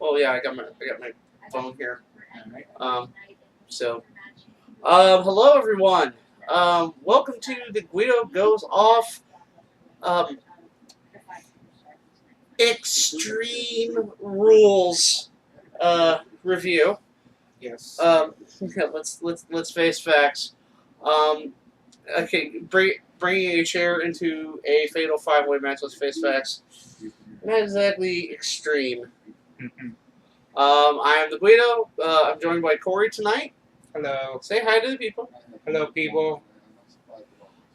Oh yeah, I got my phone here. So, hello everyone. Welcome to the Guido Goes Off um, Extreme Rules review. Yes. Yeah, let's face facts. Um, okay, bringing a chair into a fatal five-way match. Let's face facts. Not exactly extreme. I am the Guido. I'm joined by Cory tonight. Hello. Say hi to the people. Hello, people.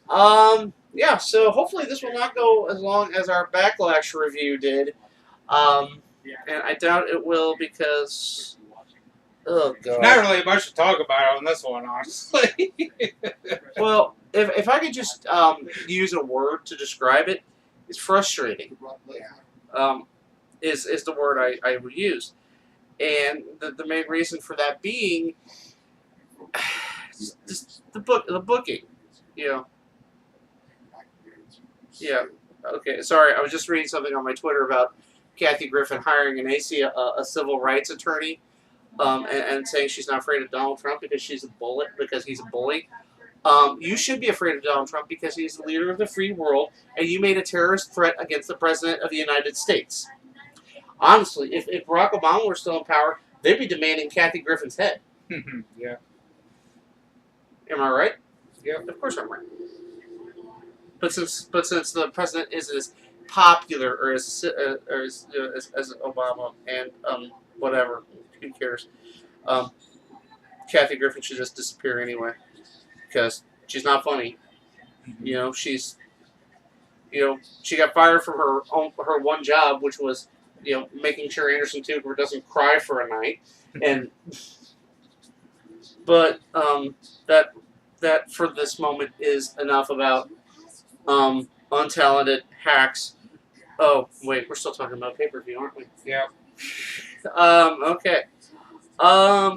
Yeah, so hopefully this will not go as long as our Backlash review did. And I doubt it will because, oh god. Not really much to talk about on this one, honestly. Well, if I could just use a word to describe it, it's frustrating. Is the word I would use. And the main reason for that being just the booking, you know. Yeah. Okay. Sorry, I was just reading something on my Twitter about Kathy Griffin hiring an a civil rights attorney, and saying she's not afraid of Donald Trump because he's a bully. You should be afraid of Donald Trump because he's the leader of the free world, and you made a terrorist threat against the president of the United States. Honestly, if Barack Obama were still in power, they'd be demanding Kathy Griffin's head. Yeah. Am I right? Yeah. Of course I'm right. But since the president isn't as popular or as Obama and whatever, who cares? Kathy Griffin should just disappear anyway because she's not funny. You know, she got fired from her one job, which was making sure Anderson Cooper doesn't cry for a night, and but that for this moment is enough about untalented hacks. Oh, wait, we're still talking about pay-per-view, aren't we? Yeah. Okay.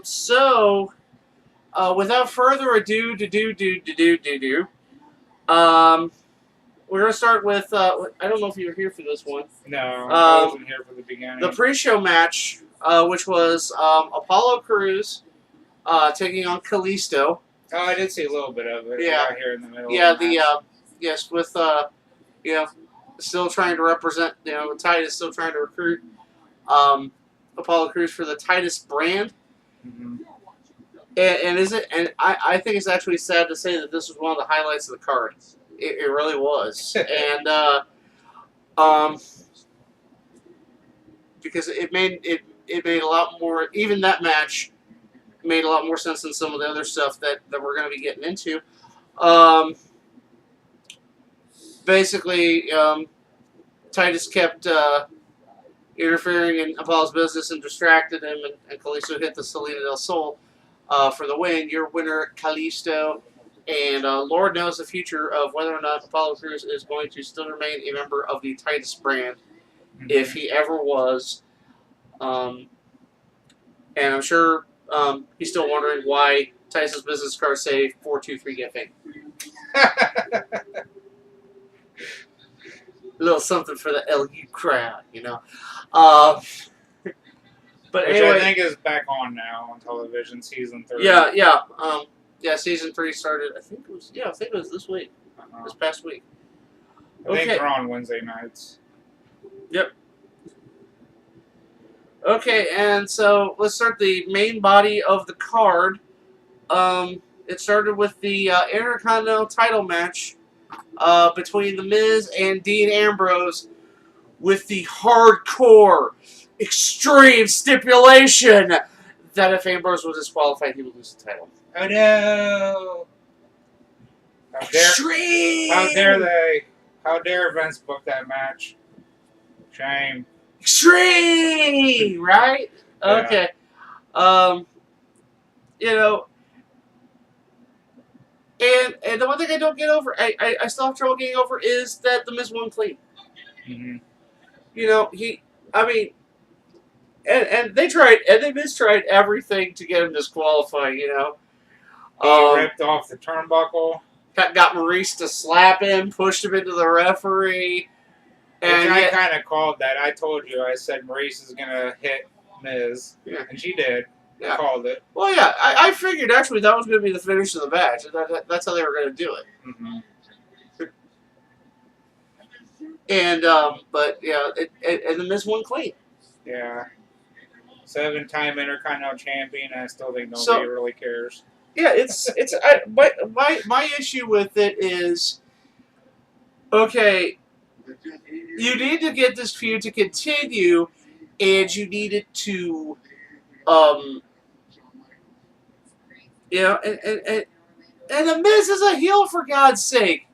So, without further ado, we're going to start with, I don't know if you were here for this one. No, I wasn't here for the beginning. The pre-show match, which was Apollo Crews taking on Kalisto. Oh, I did see a little bit of it. Yeah. Right here in the middle. Yeah, of the match. yes, with still trying to represent. Titus still trying to recruit Apollo Crews for the Titus brand. Mm-hmm. And is it? And I think it's actually sad to say that this was one of the highlights of the card. It really was, and because it made a lot more. Even that match made a lot more sense than some of the other stuff that we're going to be getting into. Basically, Titus kept interfering in Apollo's business and distracted him, and Kalisto hit the Salida del Sol for the win. Your winner, Kalisto, and Lord knows the future of whether or not Apollo Crews is going to still remain a member of the Titus brand, if he ever was. And I'm sure he's still wondering why Titus's business cards say 423 get fame. A little something for the LU crowd, But Which anyway, I think is back on now on television, season 3. Yeah, season 3 started. I think it was this week, this past week. I think they're on Wednesday nights. Yep. Okay, and so let's start the main body of the card. It started with the Intercontinental title match between The Miz and Dean Ambrose with the hardcore, extreme stipulation that if Ambrose was disqualified, he would lose the title. Oh no! Extreme! How dare they? How dare Vince book that match? Shame. Extreme! Right? Yeah. Okay. And the one thing I don't get over, I still have trouble getting over, is that The Miz won clean. Mm-hmm. And they tried, and the Miz tried everything to get him disqualified, He ripped off the turnbuckle. Got Maurice to slap him, pushed him into the referee. And I kind of called that. I told you, I said Maurice is going to hit Miz, Yeah. and she did. Yeah. Called it. Well, yeah, I figured actually that was going to be the finish of the match. That's how they were going to do it. Mm-hmm. And but yeah, and the Miz won clean. Yeah. 7-time Intercontinental Champion. I still think nobody So- really cares. Yeah, my issue with it is, okay, you need to get this feud to continue, and you need it to, you know, and the Miz is a heel, for God's sake.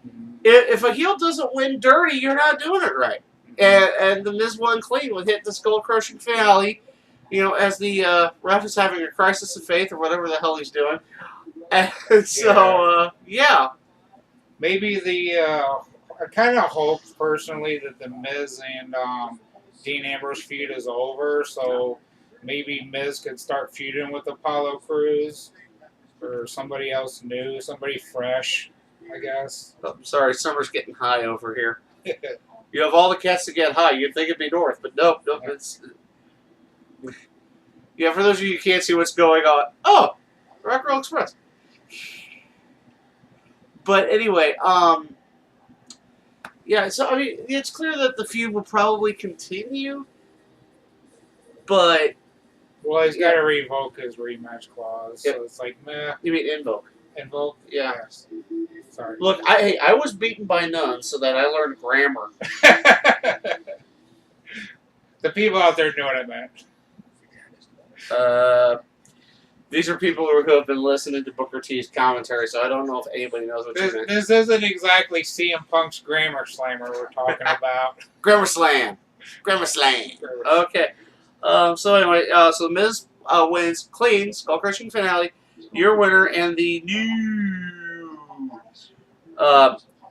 Mm-hmm. If a heel doesn't win dirty, you're not doing it right. And the Miz won clean with hit the skull crushing finale, you know, as the ref is having a crisis of faith or whatever the hell he's doing. And so, yeah. Maybe I kind of hope personally that the Miz and Dean Ambrose feud is over, so maybe Miz could start feuding with Apollo Crews or somebody else new, somebody fresh, I guess. Oh, sorry, summer's getting high over here. You have all the cats to get high. You'd think it'd be north, but nope. It's yeah. For those of you who can't see what's going on, oh, Rock Roll Express. But anyway, yeah. So I mean, it's clear that the feud will probably continue, but Well, he's got to revoke his rematch clause, Yep. so it's like, meh. you mean invoke? Invoke? Yeah. Yes. Sorry. Look, I was beaten by nuns so that I learned grammar. The people out there know what I meant. These are people who have been listening to Booker T's commentary, so I don't know if anybody knows what you meant. This isn't exactly CM Punk's Grammar Slammer we're talking about. Grammar slam. Grammar slam. Okay. So anyway, so Miz wins clean, skull crushing finale. Your winner and the new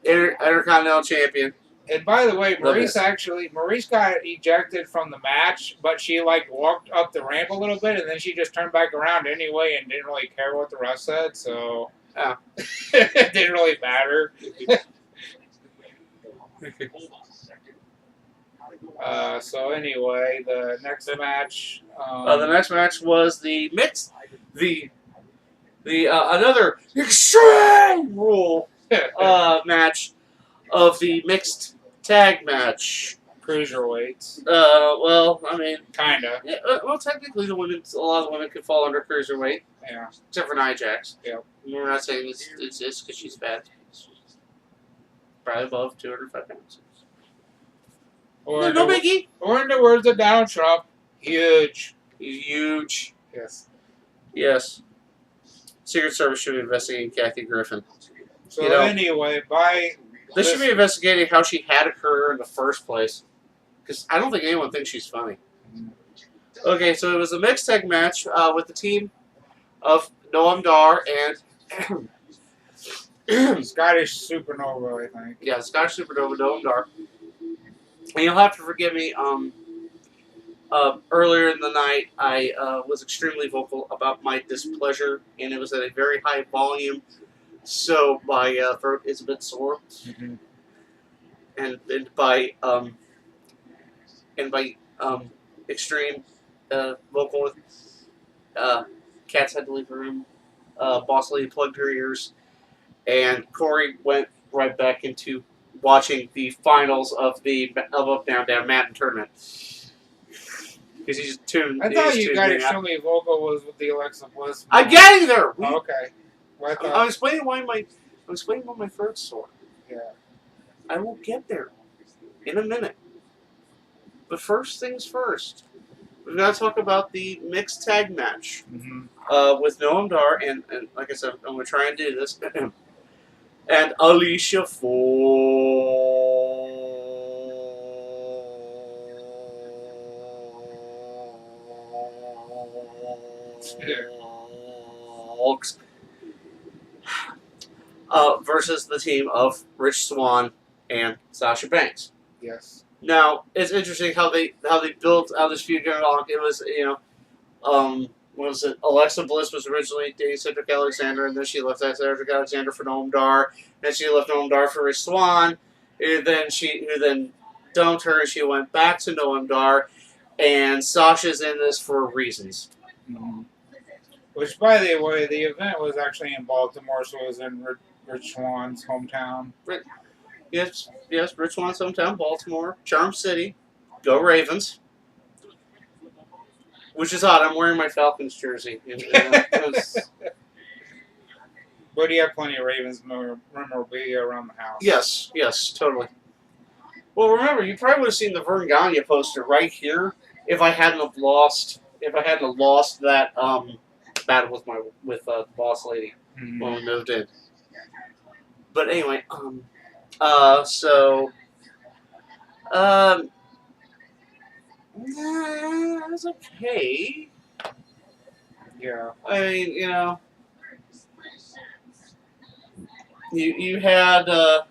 Intercontinental Champion. And by the way, Love Maurice this. got ejected from the match, but she like walked up the ramp a little bit, and then she just turned back around anyway, and didn't really care what the ref said. So it didn't really matter. So anyway, the next match. The next match was the mixed, the another extreme rule match of the mixed tag match. Cruiserweights. Well, I mean, Kinda. yeah, well, technically, a lot of the women could fall under cruiserweight, Yeah. except for Nia Jax. Yep. We're not saying it's because she's fat. She's probably above 205 pounds. Or No biggie. Or in the words of Donald Trump, huge. He's huge. Yes. Yes. Secret Service should be investigating Kathy Griffin. So You know, anyway, They should be investigating how she had a career in the first place. Because I don't think anyone thinks she's funny. Okay, so it was a mixed tag match with the team of Noam Dar and Scottish Supernova, I think. yeah, Scottish Supernova Noam Dar. And you'll have to forgive me. Earlier in the night, I was extremely vocal about my displeasure, and it was at a very high volume, so my throat is a bit sore, Mm-hmm. and by extreme vocal. Cats had to leave the room. Boss Lady plugged her ears, and Cory went right back into watching the finals of the Up Down Down Madden tournament. Because he's tuned. I thought you got it. extremely vocal was with the Alexa Bliss. I'm getting there. Oh, okay. Well, I thought, I'm explaining why my throat's sore. yeah. I will get there in a minute. But first things first, we've got to talk about the mixed tag match with Noam Dar and like I said, I'm going to try and do this. And Alicia Fox versus the team of Rich Swann and Sasha Banks. Yes. Now it's interesting how they built how this feud going along. It was what was it? Alexa Bliss was originally dating Cedric Alexander, and then she left Cedric Alexander for Noam Dar. Then she left Noam Dar for Rich Swann. And then who then dumped her, and she went back to Noam Dar. and Sasha's in this for reasons. Mhm. Which, by the way, the event was actually in Baltimore, so it was in Rich Swan's hometown. Yes, Rich Swan's hometown, Baltimore, Charm City, go Ravens. Which is odd. I'm wearing my Falcons jersey. But you have plenty of Ravens memorabilia around the house. Yes, totally. Well, remember, you probably would have seen the Vern Gagne poster right here if I hadn't have lost. If I hadn't have lost that battle with the boss lady when we moved in. But anyway, it was okay. Yeah. I mean, you had the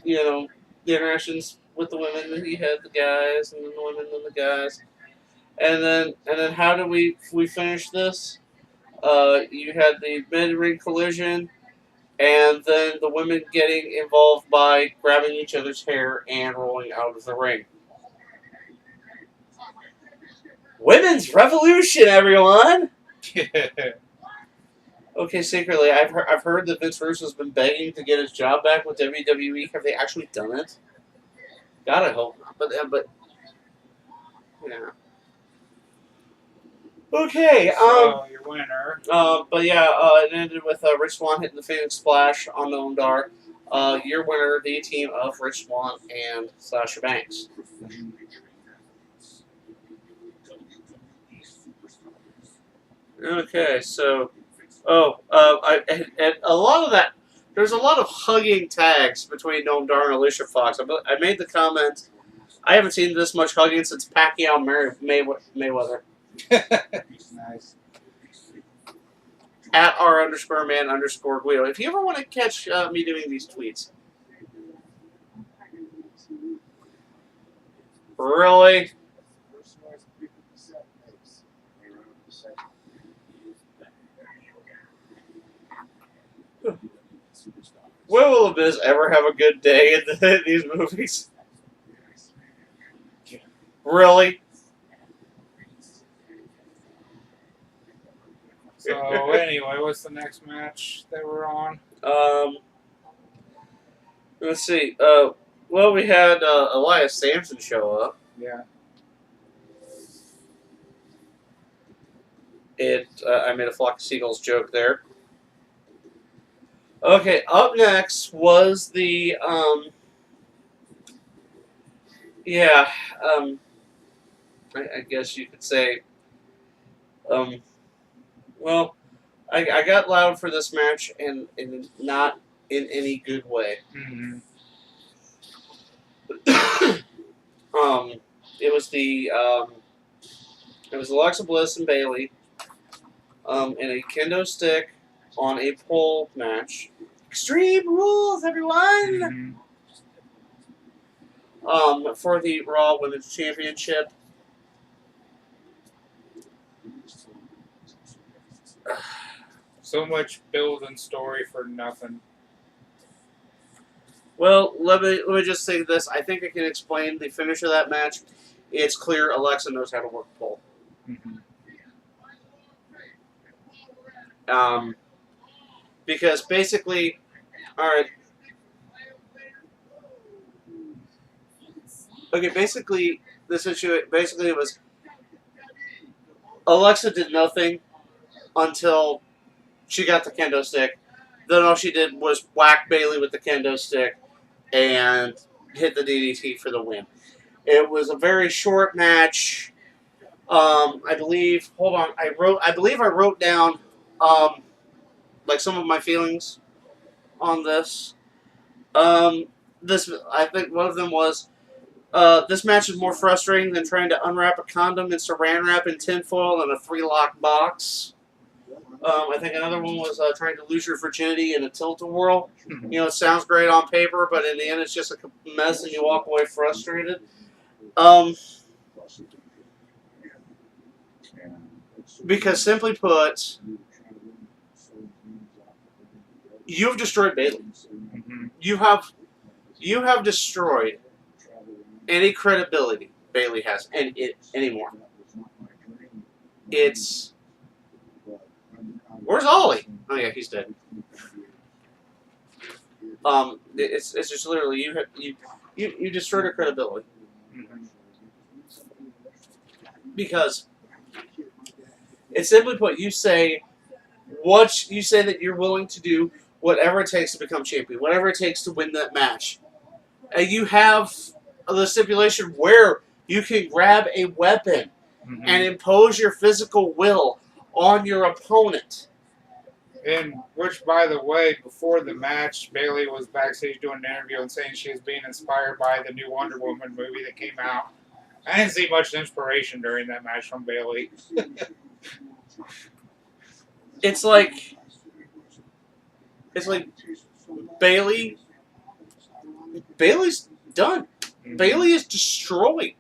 the interactions with the women, and you had the guys, and then the women, and the guys, and then how did we finish this? You had the mid-ring collision, and then the women getting involved by grabbing each other's hair and rolling out of the ring. Women's revolution, everyone! Okay, secretly, I've heard that Vince Russo's been begging to get his job back with WWE. Have they actually done it? God, I hope not. But yeah. Okay. So your winner. But yeah, it ended with Rich Swann hitting the Phoenix Splash on Noam Dar. Your winner, the team of Rich Swann and Sasha Banks. Okay, so, and a lot of that. There's a lot of hugging tags between Noam Dar and Alicia Fox. I made the comment. I haven't seen this much hugging since Pacquiao Mayweather. Nice. At @R_man_Guido. If you ever want to catch me doing these tweets. Really? Will the Biz ever have a good day in these movies? Really? So anyway, what's the next match that we're on? Let's see. Well, we had Elias Sampson show up. Yeah. I made a flock of seagulls joke there. Okay, up next was the I guess you could say well, I got loud for this match and not in any good way. Mm-hmm. It was Alexa Bliss and Bayley in a kendo stick on a pole match. Extreme Rules, everyone! Mm-hmm. For the Raw Women's Championship. So much build and story for nothing. Well, let me just say this. I think I can explain the finish of that match. It's clear Alexa knows how to work pole. Mm-hmm. Because basically, all right. Okay, basically, basically it was Alexa did nothing until she got the kendo stick. Then all she did was whack Bayley with the kendo stick and hit the DDT for the win. It was a very short match. I believe. Hold on. I believe I wrote down like some of my feelings on this. I think one of them was this match is more frustrating than trying to unwrap a condom and saran wrap in tinfoil in a 3-lock box. I think another one was trying to lose your virginity in a tilt-a-whirl. It sounds great on paper, but in the end, it's just a mess, and you walk away frustrated. Because simply put, you've destroyed Bayley. Mm-hmm. You have You have destroyed any credibility Bailey has anymore. It's where's Ollie? Oh yeah, he's dead. It's just literally you destroyed her credibility because it's simply put. You say that you're willing to do whatever it takes to become champion, whatever it takes to win that match, and you have the stipulation where you can grab a weapon and impose your physical will on your opponent. And which, by the way, before the match, Bailey was backstage doing an interview and saying she was being inspired by the new Wonder Woman movie that came out. I didn't see much inspiration during that match from Bailey. It's like Bailey's done. Mm-hmm. Bailey is destroyed.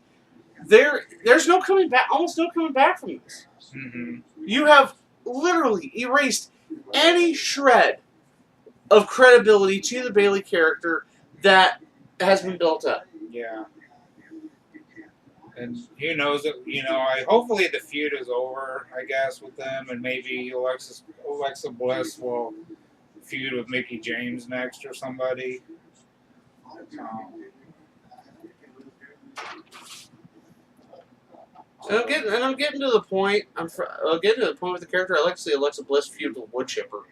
There's no coming back. Almost no coming back from this. Mm-hmm. You have literally erased any shred of credibility to the Bailey character that has been built up. Yeah. And who knows it? Hopefully the feud is over, I guess, with them, and maybe Alexa Bliss will feud with Mickie James next or somebody. And I'm getting to the point. I'm getting to the point with the character. I like to see Alexa Bliss feud with Wood Chipper.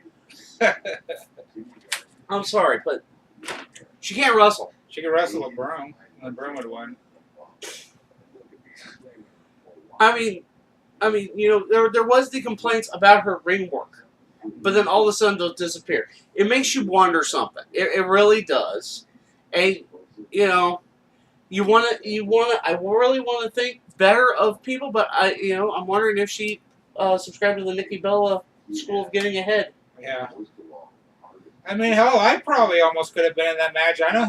I'm sorry, but she can't wrestle. She could wrestle a broom, and the broom would win. I mean, there was the complaints about her ring work, but then all of a sudden they'll disappear. It makes you wonder something. It really does, and I really want to think better of people, but I'm wondering if she subscribed to the Nikki Bella School of Getting Ahead. Yeah. I mean, hell, I probably almost could have been in that match. I know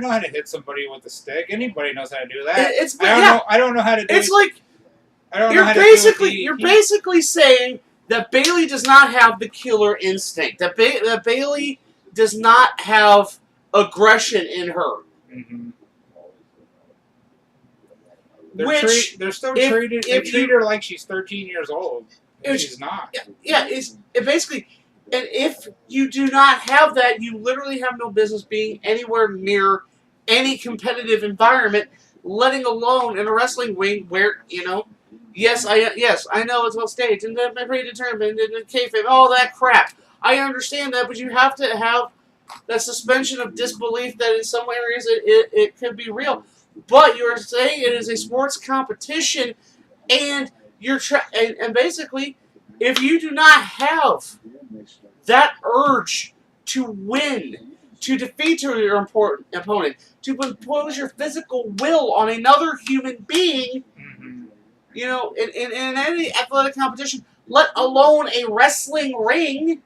how to hit somebody with a stick. Anybody knows how to do that. I don't know how to do it. It's like you're basically saying that Bailey does not have the killer instinct. That Bailey does not have aggression in her. Mm-hmm. They treat her like she's 13 years old. She's not. Yeah, basically. And if you do not have that, you literally have no business being anywhere near any competitive environment, letting alone in a wrestling ring where, yes, I know it's on stage, and they're predetermined, and kayfabe, all that crap. I understand that, but you have to have that suspension of disbelief that in some areas it could be real. But you're saying it is a sports competition, and and basically, if you do not have that urge to win, to defeat your opponent, to impose your physical will on another human being, in any athletic competition, let alone a wrestling ring,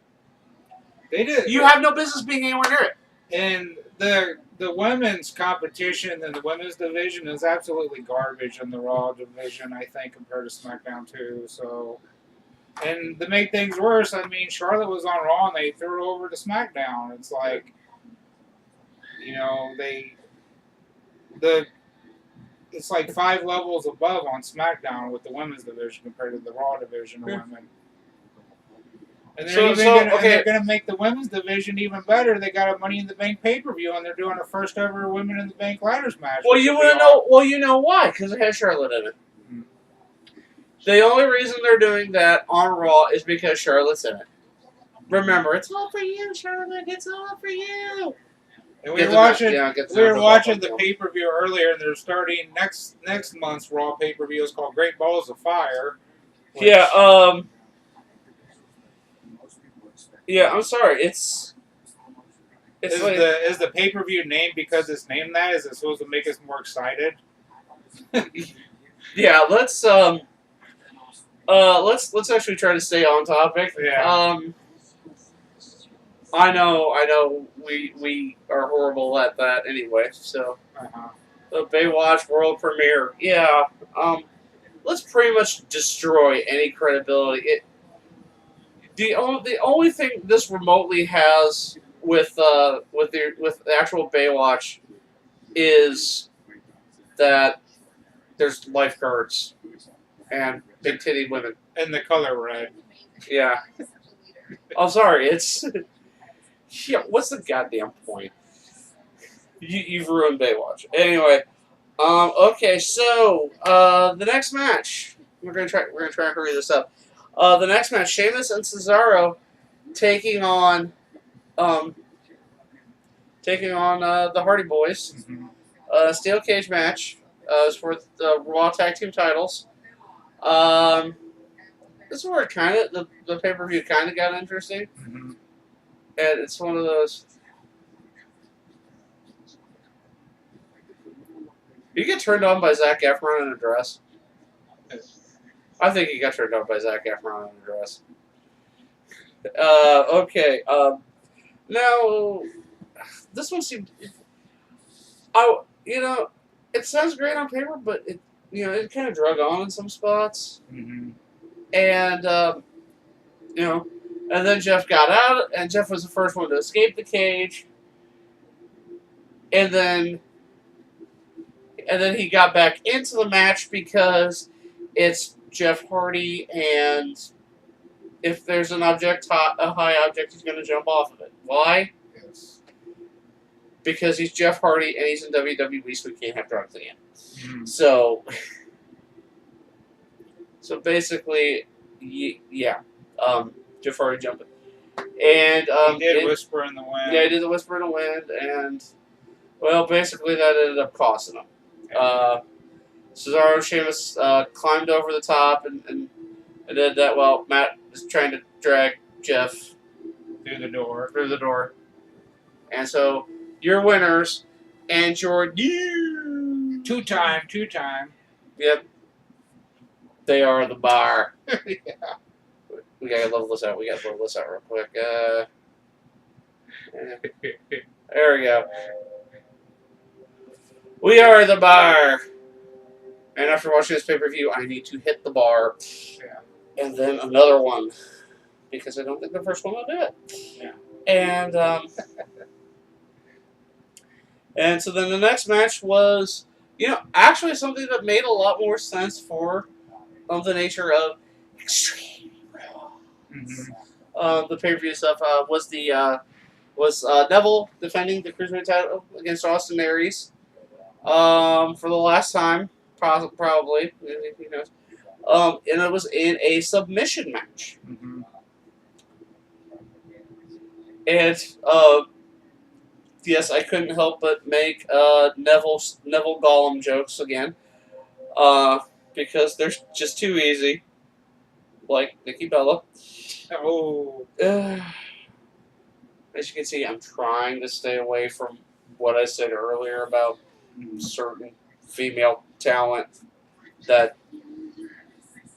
you have no business being anywhere near it. And the women's competition and the women's division is absolutely garbage in the Raw division, I think, compared to SmackDown too. So. And to make things worse, I mean, Charlotte was on Raw and they threw her over to SmackDown. It's like, it's like 5 levels above on SmackDown with the women's division compared to the Raw division of women. And they're going to make the women's division even better. They got a Money in the Bank pay-per-view, and they're doing a first ever Women in the Bank ladders match. Well, you want to know? Well, you know why? Because it has Charlotte in it. The only reason they're doing that on Raw is because Charlotte's in it. Remember, it's all for you, Charlotte. It's all for you. And we were watching the pay-per-view earlier, and they're starting next month's Raw pay-per-view. It's called Great Balls of Fire. Yeah. Yeah. I'm sorry. Is the pay-per-view named because it's named that? Is it supposed to make us more excited? Yeah. Let's actually try to stay on topic. Yeah. I know we are horrible at that anyway. So, the Baywatch world premiere. Yeah. Let's pretty much destroy any credibility. The only thing this remotely has with the actual Baywatch is that there's lifeguards and big titty women. And the color red. Yeah. I'm sorry. It's yeah. What's the goddamn point? You've ruined Baywatch. Anyway. Okay. So the next match we're gonna try and hurry this up. The next match, Sheamus and Cesaro taking on um the Hardy Boys. Mm-hmm. Steel cage match. Is for the Raw Tag Team titles. Um, this is where it kind of the pay per view kind of got interesting, Mm-hmm. and it's one of those. You get turned on by Zac Efron in a dress. I think he got turned on by Zac Efron in a dress. Okay. Now, this one seemed. It sounds great on paper, but it kind of drug on in some spots. Mm-hmm. And, and then Jeff got out, and Jeff was the first one to escape the cage. And then he got back into the match because it's Jeff Hardy, and if there's an object, a high object, he's going to jump off of it. Why? Yes. Because he's Jeff Hardy, and he's in WWE, so he can't have drugs again. Mm-hmm. So basically, yeah, Jeff Hardy jumping. And he did Whisper in the Wind. Yeah, he did the Whisper in the Wind, and well, basically that ended up costing him. Cesaro and Sheamus climbed over the top and did that while Matt is trying to drag Jeff through the door. And so your winners and your new two-time. Yep. They are the bar. Yeah. We gotta level this out. Real quick. There we go. We are the bar. And after watching this pay-per-view, I need to hit the bar. Yeah. And then another one. Because I don't think the first one will do it. Yeah. And and so then the next match was, actually something that made a lot more sense for the nature of Extreme Rules. Mm-hmm. The pay-per-view stuff was Neville defending the Cruiserweight title against Austin Aries for the last time, probably. Who knows? And it was in a submission match. Mm-hmm. And yes, I couldn't help but make Neville Gollum jokes again, because they're just too easy, like Nikki Bella. Oh. As you can see, I'm trying to stay away from what I said earlier about certain female talent that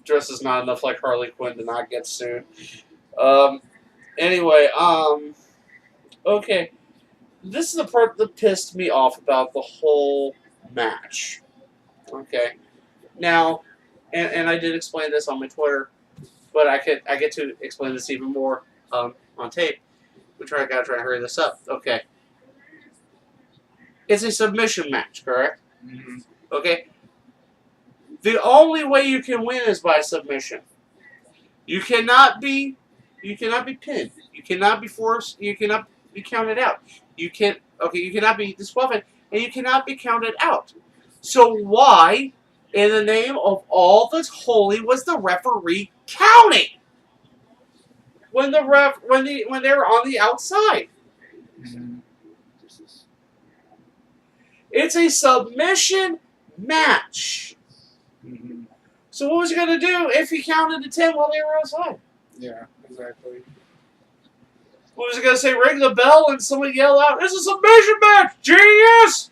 dresses not enough like Harley Quinn to not get sued. Anyway, okay. This is the part that pissed me off about the whole match. Okay. Now, and I did explain this on my Twitter, but I get to explain this even more on tape. Gotta try and hurry this up. Okay. It's a submission match, correct? Mm-hmm. Okay. The only way you can win is by submission. You cannot be pinned. You cannot be forced. You cannot be counted out. You cannot be disqualified, and you cannot be counted out. So why, in the name of all that's holy, was the referee counting when they were on the outside? Mm-hmm. It's a submission match. Mm-hmm. So what was he going to do if he counted to 10 while they were outside? Yeah, exactly. What was he going to say? Ring the bell and somebody yell out, "It's a submission match, genius!"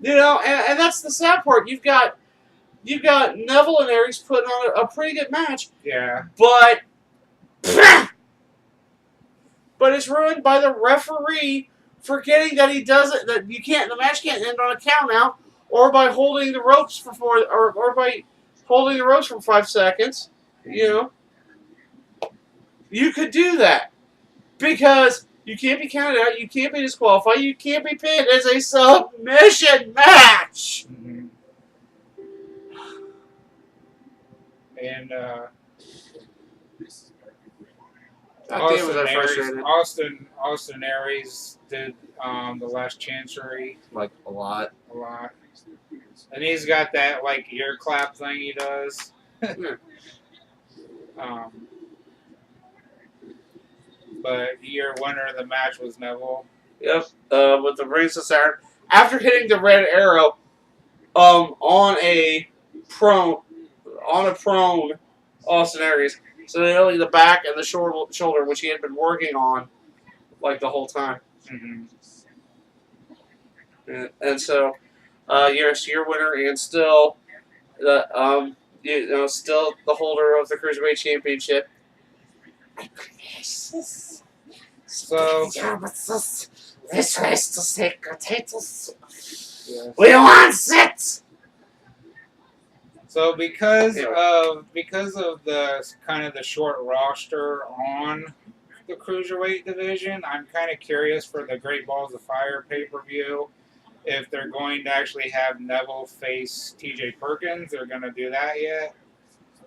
And that's the sad part. You've got Neville and Aries putting on a pretty good match. Yeah. But it's ruined by the referee forgetting that the match can't end on a count out, or by holding the ropes for 5 seconds. You could do that because You can't be counted out. You can't be disqualified. You can't be pinned as a submission match. Mm-hmm. And God damn, was I frustrated. Austin Aries did the last Chancery Like a lot. a lot, and he's got that like ear clap thing he does. Yeah. But your winner of the match was Neville. Yep. With the rings of Saturn. After hitting the red arrow, on a prone, Austin Aries. So only the back and the shoulder, which he had been working on, like the whole time. Mm-hmm. And so, yes, your winner, and still, still the holder of the Cruiserweight Championship. So this race to sacred titles. yes. We want it. So because Anyway. of the kind of the short roster on the Cruiserweight division, I'm kind of curious for the Great Balls of Fire pay-per-view if they're going to actually have Neville face TJ Perkins. They're going to do that yet?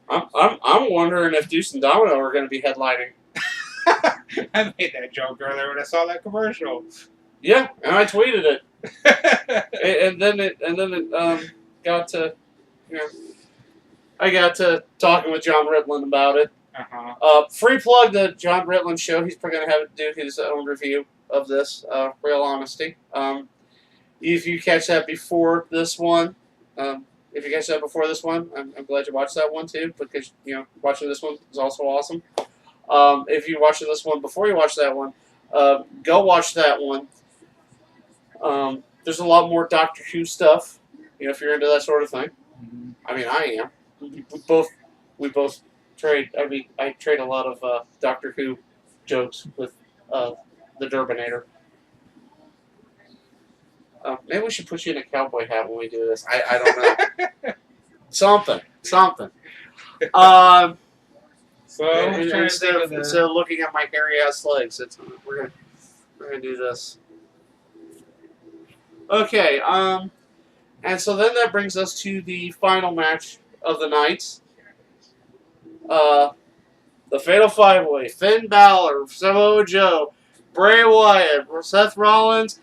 I'm wondering if Deuce and Domino are going to be headlining. I made that joke earlier when I saw that commercial. Yeah, and I tweeted it, and then it got to, I got to talking with John Ritland about it. Free plug the John Ritland show. He's probably going to have do his own review of this. Real honesty. If you catch that before this one, I'm glad you watched that one too, because watching this one is also awesome. If you're watching this one before you watch that one, go watch that one. There's a lot more Doctor Who stuff, if you're into that sort of thing. Mm-hmm. I mean, I am. We both trade. I mean, I trade a lot of Doctor Who jokes with the Durbinator. Maybe we should put you in a cowboy hat when we do this. I don't know. Something. So Instead of looking at my hairy ass legs, we're gonna do this. Okay. And so then that brings us to the final match of the night. The Fatal 5-Way: Finn Balor, Samoa Joe, Bray Wyatt, Seth Rollins,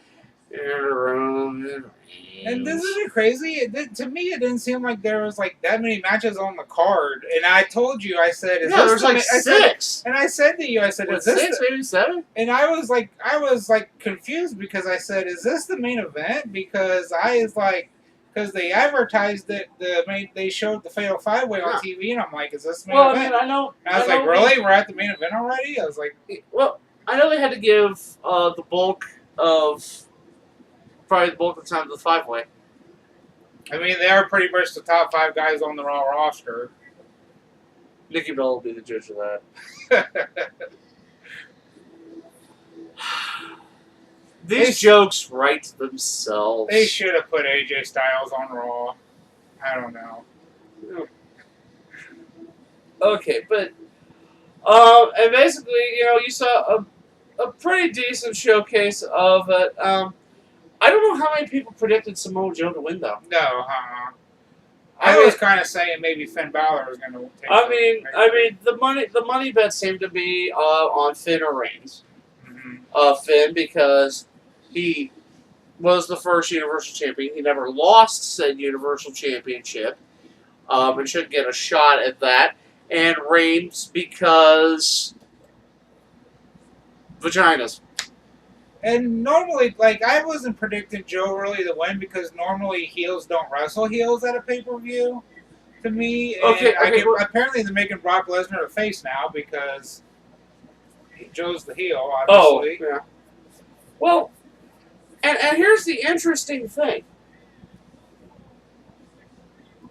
and Roman Reigns. And isn't it crazy? To me, it didn't seem like there was like that many matches on the card. And I told you, I said, there's like six. And I said to you, I said, is this six, maybe seven? And I was confused because I said, is this the main event? Because they advertised it. They showed the Fatal 5-Way on TV, and I'm like, is this the main event? I know. And I was like, really? We're at the main event already? I was like, well, I know they had to give the bulk of the time to the 5-Way. I mean, they are pretty much the top 5 guys on the Raw roster. Nikki Bella will be the judge of that. These jokes write themselves. They should have put AJ Styles on Raw. I don't know. Okay, but and basically, you saw a pretty decent showcase of it. I don't know how many people predicted Samoa Joe to win, though. No, I was kind of saying maybe Finn Balor was going to take. I mean, the money bet seemed to be on Finn or Reigns. Mm-hmm. Finn, because he was the first Universal Champion. He never lost said Universal Championship, and should get a shot at that. And Reigns because vaginas. And normally, I wasn't predicting Joe really to win because normally heels don't wrestle heels at a pay-per-view, to me. And apparently they're making Brock Lesnar a face now because Joe's the heel, obviously. Oh, yeah. Well, and here's the interesting thing.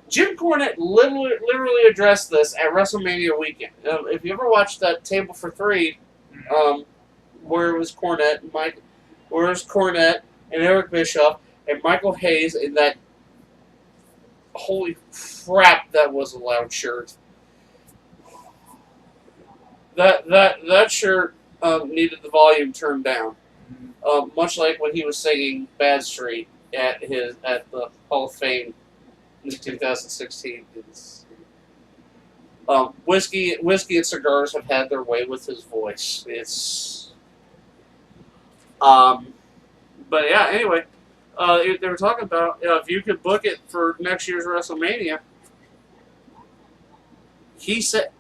Jim Cornette literally addressed this at WrestleMania weekend. If you ever watched that Table for Three, where it was Cornette and Eric Bischoff and Michael Hayes in that, holy crap, that was a loud shirt. That shirt needed the volume turned down. Mhm. Much like when he was singing "Bad Street" at the Hall of Fame in 2016. Whiskey and cigars have had their way with his voice. Um, but yeah. Anyway, they were talking about if you could book it for next year's WrestleMania. He said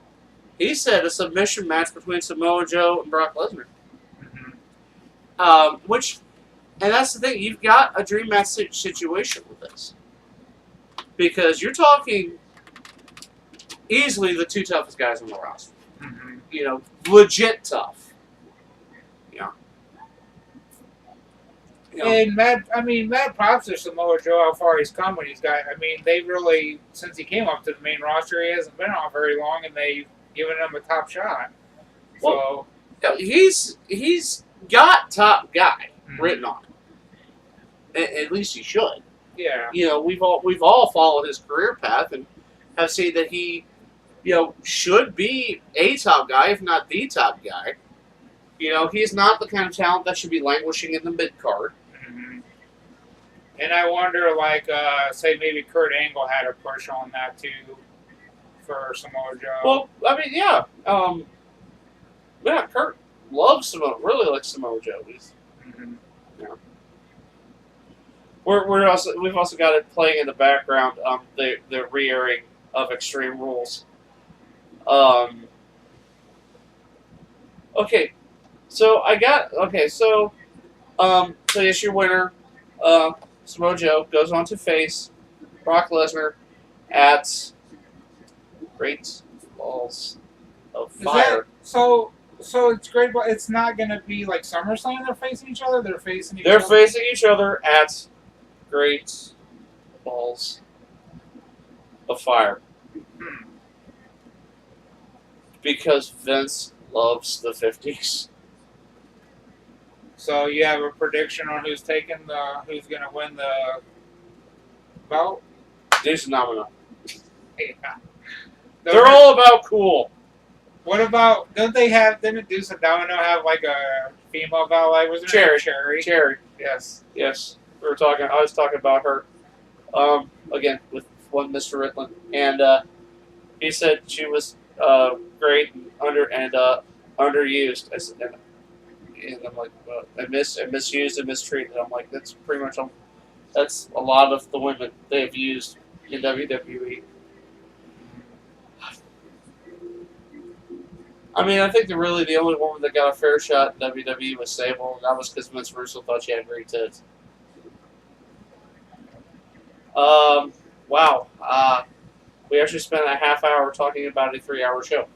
a submission match between Samoa Joe and Brock Lesnar. Mhm. Which, and that's the thing, you've got a dream match situation with this because you're talking easily the two toughest guys on the roster. Mhm. Legit tough. Yeah. And Matt props to Samoa Joe how far he's come when he's got. I mean, they really since he came up to the main roster, he hasn't been on very long, and they've given him a top shot. So he's got top guy Mhm. written on him. At least he should. Yeah. We've all followed his career path and have seen that he, should be a top guy, if not the top guy. He's not the kind of talent that should be languishing in the mid card. Mm-hmm. And I wonder, say maybe Kurt Angle had a push on that too for Samoa Joe. Well, I mean, yeah. Kurt loves Samoa, really likes Samoa Joe. Mm-hmm. We've also got it playing in the background. The re-airing of Extreme Rules. Okay, so it's your winner. Samoa Joe goes on to face Brock Lesnar at Great Balls of Fire. So it's great, but it's not going to be like SummerSlam. They're facing each other. They're facing each other at Great Balls of Fire. Hmm. Because Vince loves the 50s. So you have a prediction on who's going to win the belt? Deuce Domino. Yeah. They're all about cool. What about? Didn't Deuce and Domino have like a female valet? Was it Cherry? Cherry. Yes. Yes. I was talking about her. Again with one Mr. Ritlin, and he said she was great and underused. I said, and I'm like, misused and mistreated. I'm like, that's pretty much that's a lot of the women they've used in WWE. I mean, I think the only woman that got a fair shot in WWE was Sable, and that was because Vince Russo thought she had great tits. Wow. We actually spent a half hour talking about a 3-hour show.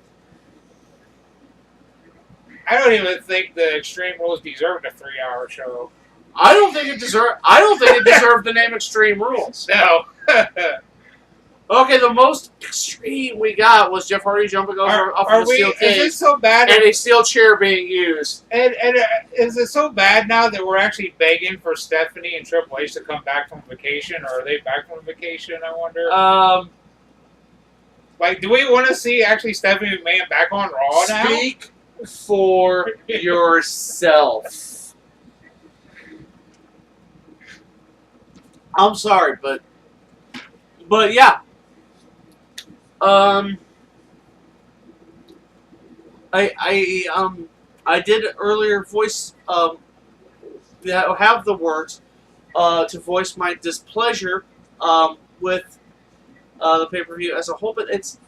I don't even think the Extreme Rules deserved a 3-hour show. I don't think it deserved the name Extreme Rules. No. Okay, the most extreme we got was Jeff Hardy jumping over off of a steel cage. Is it so bad? And a steel chair being used. And is it so bad now that we're actually begging for Stephanie and Triple H to come back from vacation, or are they back from vacation? I wonder. Do we want to see actually Stephanie McMahon back on Raw now? Speak for yourself. I'm sorry, but yeah. I did earlier voice have the words to voice my displeasure with the pay-per-view as a whole, but it's.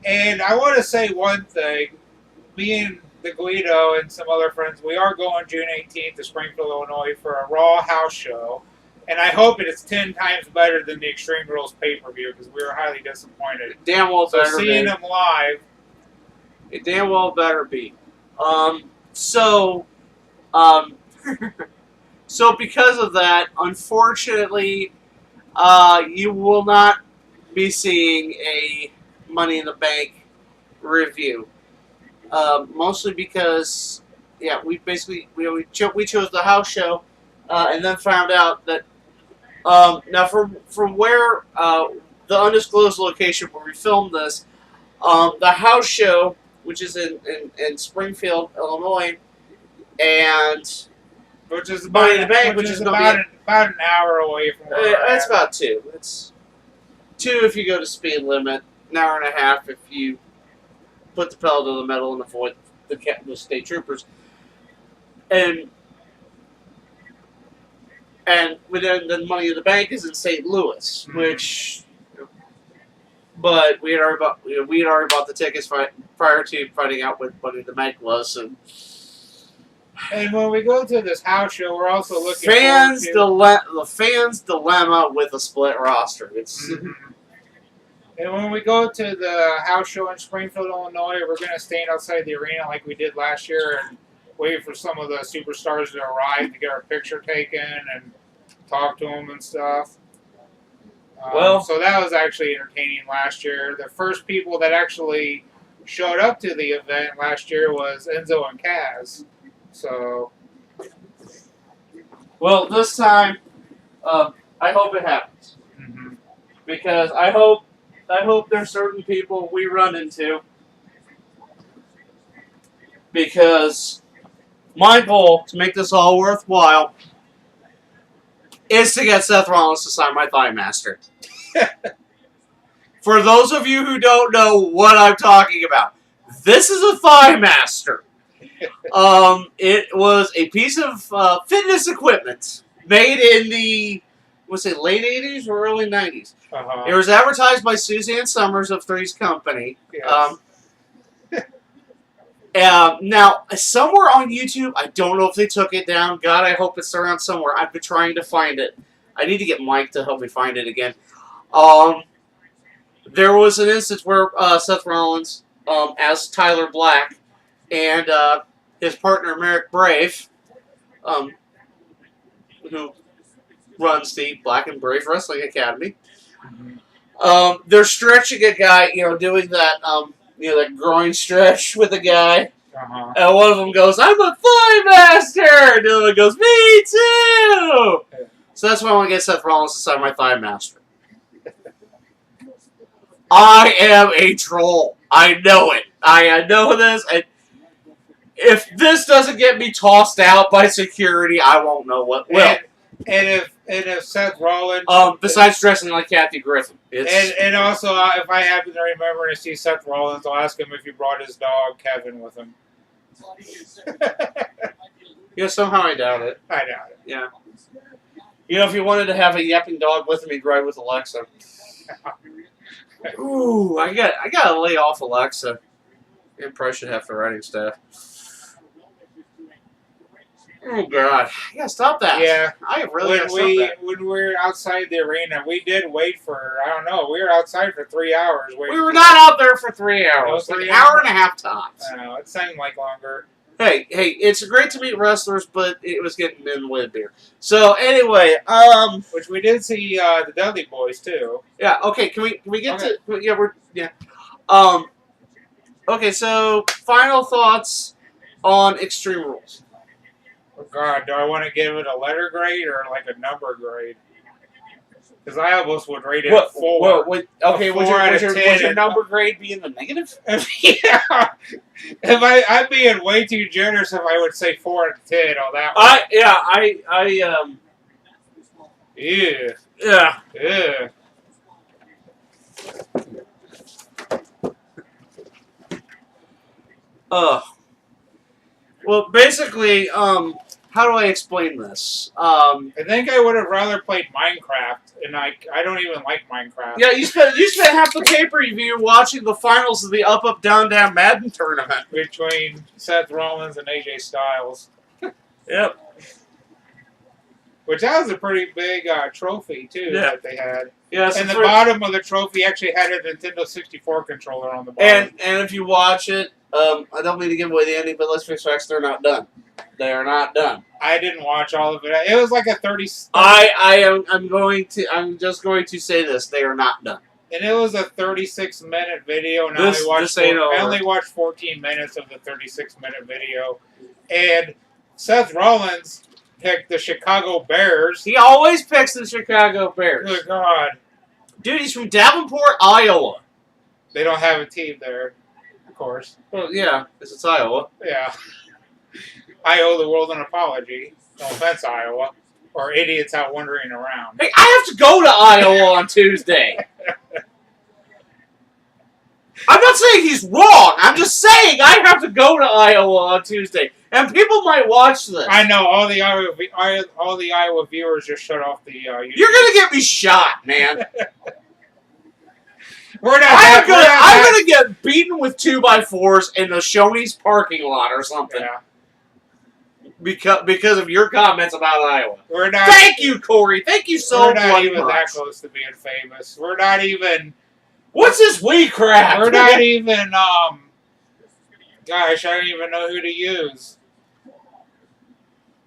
And I want to say one thing. Me and the Guido and some other friends, we are going June 18th to Springfield, Illinois for a Raw house show. And I hope it is 10 times better than the Extreme Rules pay-per-view because we were highly disappointed. Damn well better be. Seeing them live. It damn well better be. So because of that, unfortunately, you will not be seeing a Money in the Bank review. Mostly because, we chose the house show, and then found out that now from where the undisclosed location where we filmed this, the house show which is in Springfield, Illinois, and which is Money about in the Bank, which is going to be about an hour away from where we're it's at. about 2. It's 2 if you go to speed limit, an hour and a half if you put the pedal to the metal and avoid the state troopers. And within the Money in the Bank is in St. Louis, which, but we had already bought the tickets prior to finding out what Money in the Bank was. And when we go to this house show, we're also looking the fans' dilemma with a split roster. It's And when we go to the house show in Springfield, Illinois, we're going to stand outside the arena like we did last year and wait for some of the superstars to arrive to get our picture taken and talk to them and stuff. So that was actually entertaining last year. The first people that actually showed up to the event last year was Enzo and Kaz. So, well, this time, I hope it happens because I hope there's certain people we run into because my goal to make this all worthwhile is to get Seth Rollins to sign my Thigh Master. For those of you who don't know what I'm talking about, this is a Thigh Master. It was a piece of fitness equipment made in the late 80s or early 90s. It was advertised by Suzanne Summers of Three's Company. Yes. Now, somewhere on YouTube, I don't know if they took it down. God, I hope it's around somewhere. I've been trying to find it. I need to get Mike to help me find it again. There was an instance where Seth Rollins, as Tyler Black, and his partner Merrick Brave, who runs the Black and Brave Wrestling Academy, they're stretching a guy, doing that, that groin stretch with a guy. And one of them goes, "I'm a Thigh Master!" And the other one goes, "Me too!" So that's why I want to get Seth Rollins to sign my Thigh Master. I am a troll. I know it. I know this. If this doesn't get me tossed out by security, I won't know what will. And if Seth Rollins, besides dressing like Kathy Griffin, and also if I happen to remember to see Seth Rollins, I'll ask him if he brought his dog Kevin with him. Somehow I doubt it. I doubt it. Yeah. If he wanted to have a yapping dog with him, he'd ride with Alexa. Ooh, I gotta lay off Alexa. I probably should have the writing staff. Oh God, I gotta stop that. Yeah, I really gotta stop that. When we were outside the arena, we did wait for we were outside for 3 hours. We were not out there for 3 hours. Like an hour and a half tops. I know, it seemed like longer. Hey, it's great to meet wrestlers, but it was getting in the way of beer. So anyway, which we did see the Dudley Boys too. Yeah. Okay. Can we get to? Yeah. Okay. So final thoughts on Extreme Rules. Oh God, do I want to give it a letter grade or like a number grade? Because I almost would rate it a 4. Okay, would your number grade be in the negative? Yeah. I'd be way too generous if I would say 4 out of 10 on that one. Yeah. Well, basically, how do I explain this? I think I would have rather played Minecraft, and I don't even like Minecraft. Yeah, you spent half the pay-per-view watching the finals of the Up Down Down Madden tournament between Seth Rollins and AJ Styles. Yep. Which that was a pretty big trophy too that they had. Yes. And the bottom of the trophy actually had a Nintendo 64 controller on the bottom. And if you watch it, I don't mean to give away the ending, but let's face facts, they're not done. They are not done. I didn't watch all of it. It was like a 30. I'm just going to say this: they are not done. And it was a 36-minute video, and I only watched 14 minutes of the 36-minute video. And Seth Rollins picked the Chicago Bears. He always picks the Chicago Bears. Good God, dude! He's from Davenport, Iowa. They don't have a team there. Of course. Well, yeah, because it's Iowa. Yeah. I owe the world an apology. No offense, Iowa. Or idiots out wandering around. Hey, I have to go to Iowa on Tuesday. I'm not saying he's wrong. I'm just saying I have to go to Iowa on Tuesday, and people might watch this. I know all the Iowa viewers just shut off the. YouTube. You're gonna get me shot, man. I'm gonna get beaten with 2x4s in the Shoney's parking lot or something. Yeah. Because of your comments about Iowa. We're not. Thank you, Cory. Thank you so much. We're not even that close to being famous. We're not even. What's this we crap? We're not even. Gosh, I don't even know who to use.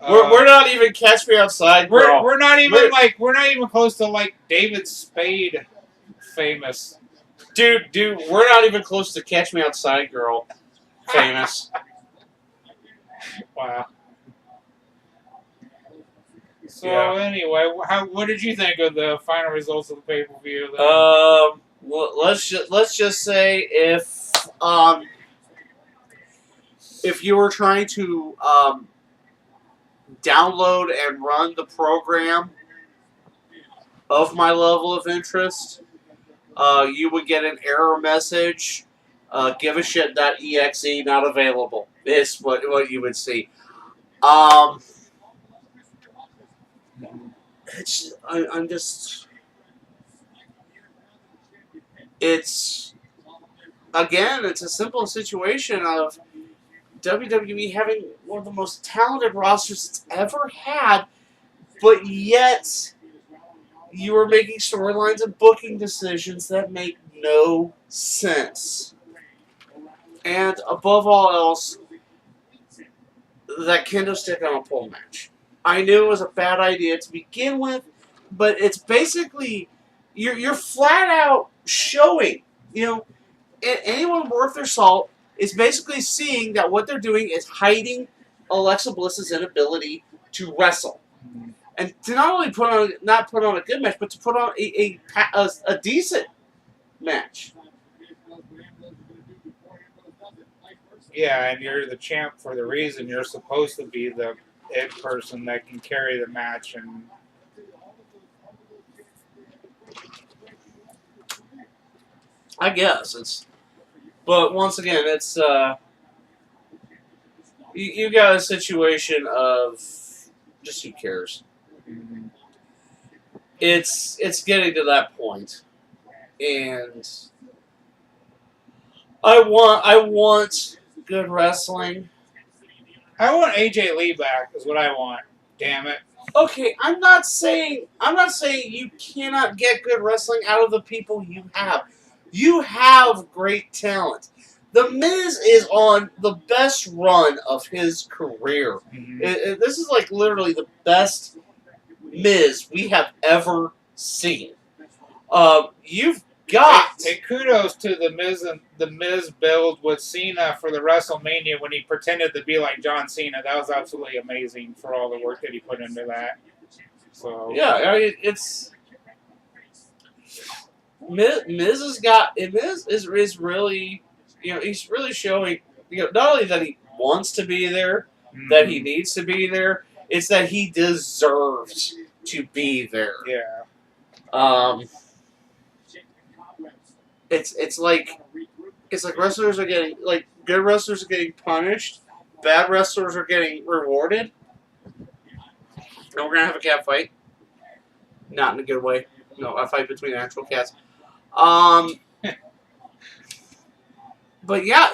We're not even Catch Me Outside. We're not even we're not even close to like David Spade famous. Dude, we're not even close to Catch Me Outside Girl famous. Wow. So anyway, what did you think of the final results of the pay-per-view? Well, let's just say if you were trying to download and run the program of my level of interest, you would get an error message. Give a shit.exe not available. Is what you would see. I'm just. It's a simple situation of WWE having one of the most talented rosters it's ever had, but yet you are making storylines and booking decisions that make no sense. And above all else, that kendo stick on a pole match. I knew it was a bad idea to begin with, but it's basically you're flat out showing, anyone worth their salt is basically seeing that what they're doing is hiding Alexa Bliss's inability to wrestle, and to not only not put on a good match, but to put on a decent match. Yeah, and you're the champ for the reason you're supposed to be the person that can carry the match and. I guess it's, but once again, it's you got a situation of just who cares. Mm-hmm. It's getting to that point, and I want good wrestling. I want AJ Lee back. Is what I want. Damn it. Okay, I'm not saying you cannot get good wrestling out of the people you have. You have great talent. The Miz is on the best run of his career. Mm-hmm. This is like literally the best Miz we have ever seen. You've got. Hey, kudos to the Miz and the Miz build with Cena for the WrestleMania when he pretended to be like John Cena. That was absolutely amazing for all the work that he put into that. So yeah, I mean, it's. Miz is really, he's really showing, not only that he wants to be there, that he needs to be there, it's that he deserves to be there. Yeah. It's like wrestlers are getting, like, good wrestlers are getting punished, bad wrestlers are getting rewarded, and we're gonna have a cat fight. Not in a good way. No, a fight between actual cats. But yeah,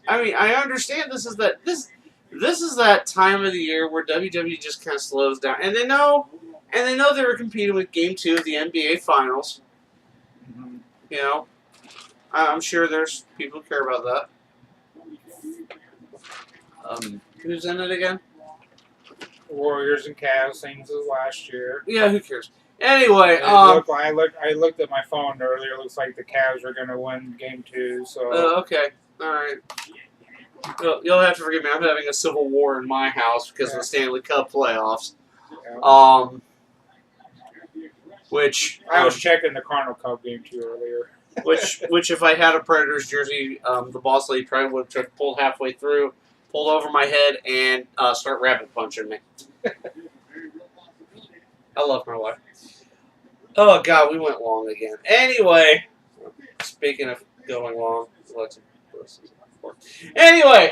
I understand this is that time of the year where WWE just kind of slows down, and they know they were competing with Game 2 of the NBA Finals. Mm-hmm. I'm sure there's people who care about that. Who's in it again? Warriors and Cavs, same as last year. Yeah, who cares? Anyway, I looked at my phone earlier. It looks like the Cavs are going to win Game 2. So okay, all right. You'll have to forgive me. I'm having a civil war in my house because of the Stanley Cup playoffs. Yeah. which I was checking the Cardinal Cup game too earlier. which if I had a Predators jersey, the boss lady probably would have pulled halfway through, pulled over my head, and start rabbit punching me. I love my wife. Oh God, we went long again. Anyway, speaking of going long, anyway,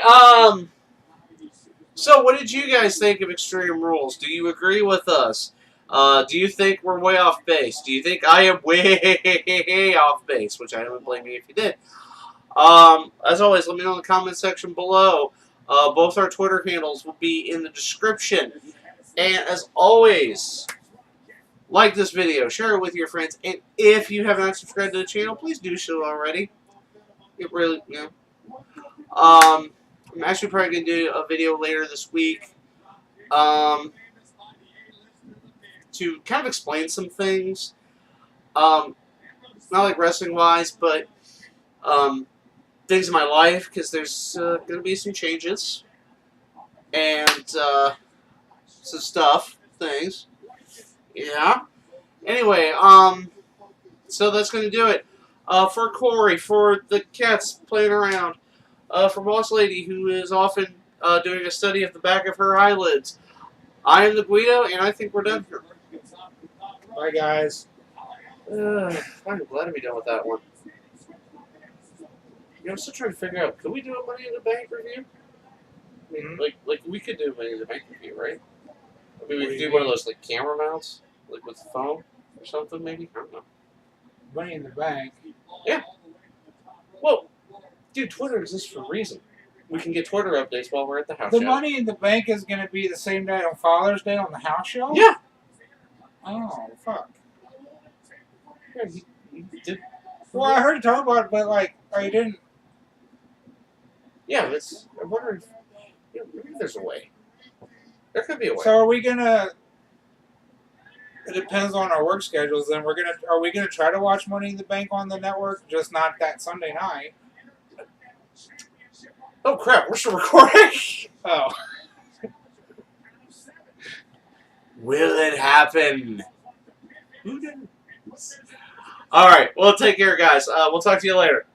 so what did you guys think of Extreme Rules? Do you agree with us? Do you think we're way off base? Do you think I am way off base? Which I don't blame you if you did. As always, let me know in the comment section below. Both our Twitter handles will be in the description. And as always, like this video, share it with your friends, and if you have not subscribed to the channel, please do so already. It really, I'm actually probably going to do a video later this week to kind of explain some things. Not like wrestling-wise, but things in my life, because there's going to be some changes. And some stuff, things. Yeah. Anyway, so that's going to do it. For Cory, for the cats playing around, for Boss Lady, who is often doing a study of the back of her eyelids, I am the Guido, and I think we're done here. Bye, guys. I'm glad to be done with that one. I'm still trying to figure out, could we do a Money in the Bank review? I mean, like we could do a Money in the Bank review, right? I mean, we could do one of those like camera mounts, like with the phone or something, maybe. I don't know. Money in the Bank. Yeah. Well, dude, Twitter exists for a reason. We can get Twitter updates while we're at the house show. The Money in the Bank is going to be the same night on Father's Day on the house show? Yeah. Oh, fuck. Yeah, you did. Well, I heard you talk about it, but like, you didn't. Yeah, I wonder if maybe there's a way. There could be a way. So are we gonna? It depends on our work schedules. Then are we gonna try to watch Money in the Bank on the network? Just not that Sunday night. Oh crap! We're still recording. Oh. Will it happen? Who did? All right. Well, take care, guys. We'll talk to you later.